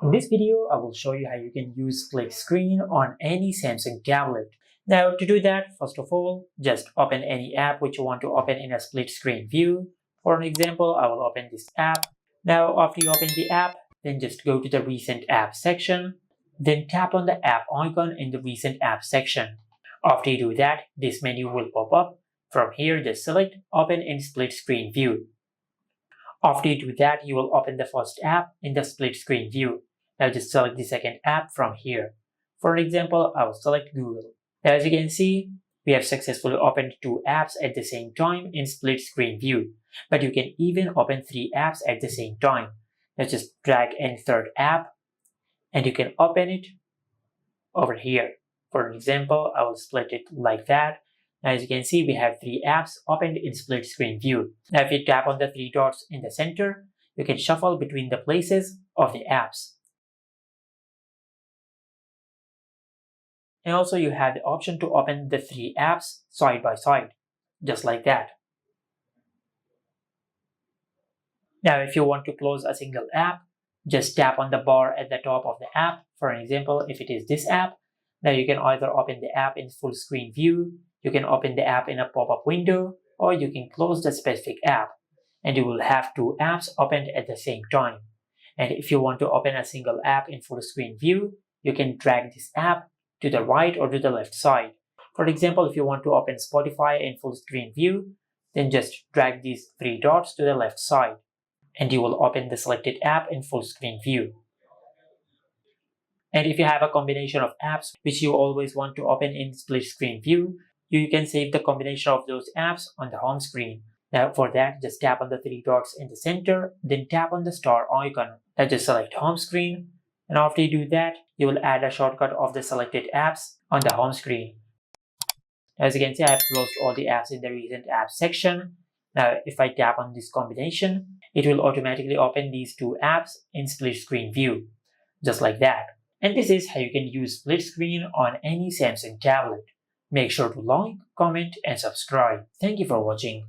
In this video, I will show you how you can use split screen on any Samsung tablet. Now, to do that, first of all, just open any app which you want to open in a split screen view. For an example, I will open this app. Now, after you open the app, then just go to the recent app section. Then tap on the app icon in the recent app section. After you do that, this menu will pop up. From here, just select Open in Split Screen View. After you do that, you will open the first app in the split screen view. Now just select the second app from here. For example, I will select Google. Now as you can see, we have successfully opened two apps at the same time in split screen view. But you can even open three apps at the same time. Now just drag any third app and you can open it over here. For example, I will split it like that. Now as you can see, we have three apps opened in split screen view. Now if you tap on the three dots in the center, you can shuffle between the places of the apps. And also you have the option to open the three apps side by side, just like that. Now if you want to close a single app, just tap on the bar at the top of the app. For example, if it is this app, now you can either open the app in full screen view, you can open the app in a pop-up window, or you can close the specific app, and you will have two apps opened at the same time. And if you want to open a single app in full screen view, you can drag this app to the right or to the left side. For example, if you want to open Spotify in full screen view, then just drag these three dots to the left side, and you will open the selected app in full screen view. And if you have a combination of apps which you always want to open in split screen view, you can save the combination of those apps on the home screen. Now for that, just tap on the three dots in the center, then tap on the star icon. Now just select home screen, and after you do that, you will add a shortcut of the selected apps on the home screen. As you can see, I have closed all the apps in the recent apps section. Now if I tap on this combination, it will automatically open these two apps in split screen view, just like that. And this is how you can use split screen on any Samsung tablet. Make sure to like, comment, and subscribe. Thank you for watching.